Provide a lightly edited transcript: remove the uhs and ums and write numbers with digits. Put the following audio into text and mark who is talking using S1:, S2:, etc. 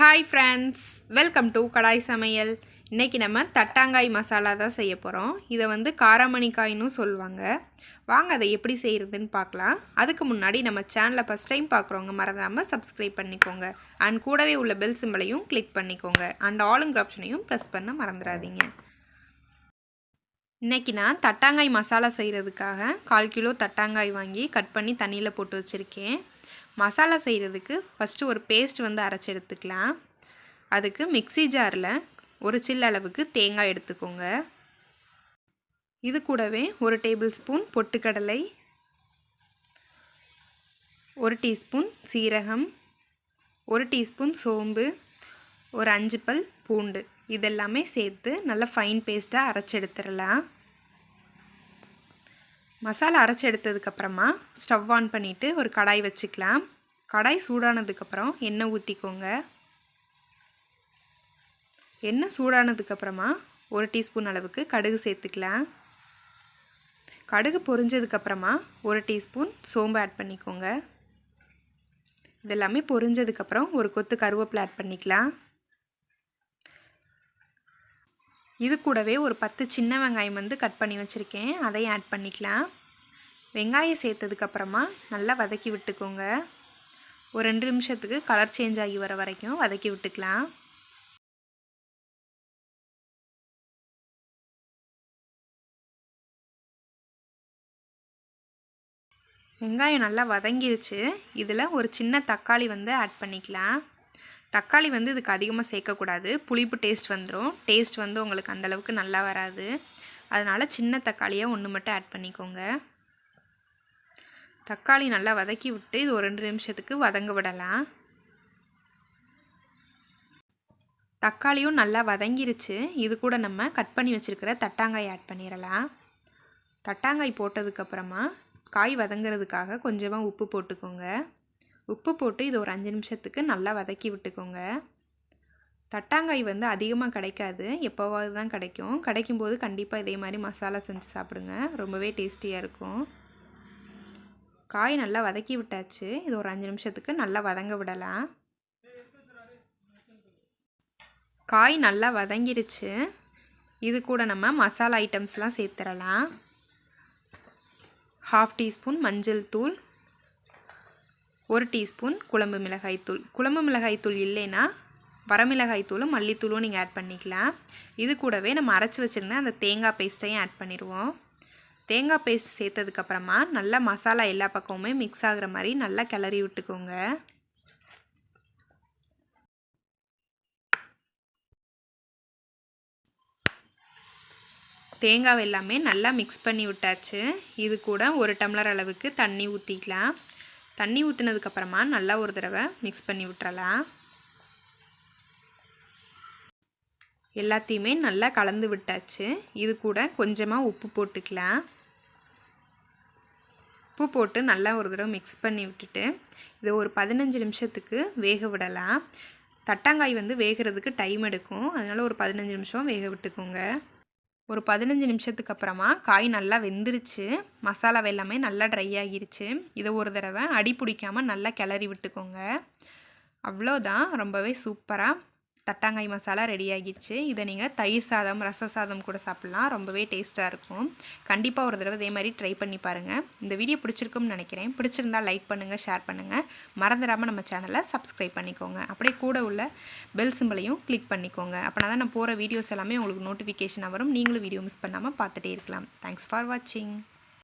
S1: Hi friends, welcome to கடாய் சமையல். இன்னைக்கு நம்ம தட்டாங்காய் மசாலா தான் செய்ய போறோம். இத வந்து காரமணிக்காய்னு சொல்வாங்க. வாங்க அதை எப்படி செய்யறதுன்னு பார்க்கலாம். அதுக்கு முன்னாடி நம்ம சேனலை ஃபர்ஸ்ட் டைம் பார்க்குறவங்க மறந்துடாம subscribe பண்ணிக்கோங்க. and கூடவே உள்ள bell symbol-ஐயும் click பண்ணிக்கோங்க. and all-ங்கிற ஆப்ஷனையும் press பண்ண மறந்துடாதீங்க. இன்னைக்கு நான் தட்டாங்காய் மசாலா செய்யறதுக்காக 1/4 கிலோ தட்டாங்காய் வாங்கி கட் பண்ணி தண்ணியில போட்டு வச்சிருக்கேன். மசாலா செய்கிறதுக்கு ஃபஸ்ட்டு ஒரு பேஸ்ட் வந்து அரைச்சி எடுத்துக்கலாம். அதுக்கு மிக்ஸி ஜாரில் ஒரு சில்லு அளவுக்கு தேங்காய் எடுத்துக்கோங்க. இது கூடவே 1 டேபிள் ஸ்பூன் பொட்டுக்கடலை, 1 டீஸ்பூன் சீரகம், 1 டீஸ்பூன் சோம்பு, ஒரு 5 பல் பூண்டு இதெல்லாமே சேர்த்து நல்லா ஃபைன் பேஸ்ட்டாக அரைச்சி எடுத்துடலாம். மசாலா அரைச்சி எடுத்ததுக்கப்புறமா ஸ்டவ் ஆன் பண்ணிவிட்டு ஒரு கடாய் வச்சுக்கலாம். கடாய் சூடானதுக்கப்புறம் எண்ணெய் ஊற்றிக்கோங்க. எண்ணெய் சூடானதுக்கப்புறமா 1 டீஸ்பூன் அளவுக்கு கடுகு சேர்த்துக்கலாம். கடுகு பொரிஞ்சதுக்கப்புறமா 1 டீஸ்பூன் சோம்பு ஆட் பண்ணிக்கோங்க. இதெல்லாமே பொரிஞ்சதுக்கப்புறம் ஒரு கொத்து கருவேப்பிலை ஆட் பண்ணிக்கலாம். இது கூடவே ஒரு 10 சின்ன வெங்காயம் வந்து கட் பண்ணி வச்சுருக்கேன், அதையும் ஆட் பண்ணிக்கலாம். வெங்காயம் சேர்த்ததுக்கப்புறமா நல்லா வதக்கி விட்டுக்கோங்க. ஒரு 2 நிமிஷத்துக்கு கலர் சேஞ்ச் ஆகி வர வரைக்கும் வதக்கி விட்டுக்கலாம். வெங்காயம் நல்லா வதங்கிருச்சு. இதில் ஒரு சின்ன தக்காளி வந்து ஆட் பண்ணிக்கலாம். தக்காளி வந்து இதுக்கு அதிகமாக சேர்க்கக்கூடாது, புளிப்பு டேஸ்ட் வந்துடும். டேஸ்ட் வந்து உங்களுக்கு அந்தளவுக்கு நல்லா வராது. அதனால் சின்ன தக்காளியாக 1 மட்டும் ஆட் பண்ணிக்கோங்க. தக்காளி நல்லா வதக்கி விட்டு இது ஒரு 2 நிமிஷத்துக்கு வதங்க விடலாம். தக்காளியும் நல்லா வதங்கிருச்சு. இது கூட நம்ம கட் பண்ணி வச்சுருக்கிற தட்டாங்காய் ஆட் பண்ணிடலாம். தட்டாங்காய் போட்டதுக்கப்புறமா காய் வதங்கிறதுக்காக கொஞ்சமாக உப்பு போட்டுக்கோங்க. உப்பு போட்டு இது ஒரு 5 நிமிஷத்துக்கு நல்லா வதக்கி விட்டுக்கோங்க. தட்டாங்காய் வந்து அதிகமாக கிடைக்காது, எப்போவாவது தான் கிடைக்கும். கிடைக்கும்போது கண்டிப்பாக இதே மாதிரி மசாலா செஞ்சு சாப்பிடுங்க, ரொம்பவே டேஸ்டியாக இருக்கும். காய் நல்லா வதக்கி விட்டாச்சு. இது ஒரு 5 நிமிஷத்துக்கு நல்லா வதங்க விடலாம். காய் நல்லா வதங்கிருச்சு. இது கூட நம்ம மசாலா ஐட்டம்ஸ்லாம் சேர்த்துடலாம். 1/2 டீஸ்பூன் மஞ்சள் தூள், 1 டீஸ்பூன் குழம்பு மிளகாய் தூள். குழம்பு மிளகாய் தூள் இல்லைன்னா வரமிளகாய் தூளும் மல்லித்தூளும் நீங்கள் ஆட் பண்ணிக்கலாம். இது கூடவே நம்ம அரைச்சி வச்சுருந்த அந்த தேங்காய் பேஸ்ட்டையும் ஆட் பண்ணிடுவோம். தேங்காய் பேஸ்ட் சேர்த்ததுக்கப்புறமா நல்லா மசாலா எல்லா பக்கமுமே மிக்ஸ் ஆகிற மாதிரி நல்லா கிளறி விட்டுக்கோங்க. தேங்காய் எல்லாமே நல்லா மிக்ஸ் பண்ணி விட்டாச்சு. இது கூட 1 டம்ளர் அளவுக்கு தண்ணி ஊற்றிக்கலாம். தண்ணி ஊற்றினதுக்கப்புறமா நல்லா ஒரு தடவை மிக்ஸ் பண்ணி விட்டுறலாம். எல்லாத்தையுமே நல்லா கலந்து விட்டாச்சு. இது கூட கொஞ்சமாக உப்பு போட்டுக்கலாம். உப்பு போட்டு நல்லா ஒரு தடவை மிக்ஸ் பண்ணி விட்டுட்டு இதை ஒரு 15 நிமிஷத்துக்கு வேக விடலாம். தட்டாங்காய் வந்து வேகிறதுக்கு டைம் எடுக்கும், அதனால் ஒரு 15 நிமிஷம் வேக விட்டுக்கோங்க. ஒரு 15 நிமிஷத்துக்கு அப்புறமா காய் நல்லா வெந்துருச்சு. மசாலா எல்லாமே நல்லா ட்ரை ஆகிருச்சு. இதை ஒரு தடவை அடி பிடிக்காமல் நல்லா கிளறி விட்டுக்கோங்க. அவ்வளோதான், ரொம்பவே சூப்பராக தட்டாங்காய் மசாலா ரெடி ஆகிடுச்சு. இதை நீங்கள் தயிர் சாதம், ரச சாதம் கூட சாப்பிட்லாம், ரொம்பவே டேஸ்ட்டாக இருக்கும். கண்டிப்பாக ஒரு தடவை இதே மாதிரி ட்ரை பண்ணி பாருங்கள். இந்த வீடியோ பிடிச்சிருக்கும்னு நினைக்கிறேன். பிடிச்சிருந்தால் லைக் பண்ணுங்கள், ஷேர் பண்ணுங்கள். மறந்துடாமல் நம்ம சேனலை சப்ஸ்கிரைப் பண்ணிக்கோங்க. அப்படியே கூட உள்ள பெல் சிம்பிளையும் கிளிக் பண்ணிக்கோங்க. அப்படின்னா தான் நான் போகிற வீடியோஸ் எல்லாமே உங்களுக்கு நோட்டிஃபிகேஷனாக வரும். நீங்களும் வீடியோ மிஸ் பண்ணாமல் பார்த்துட்டே இருக்கலாம். தேங்க்ஸ் ஃபார் வாட்சிங்.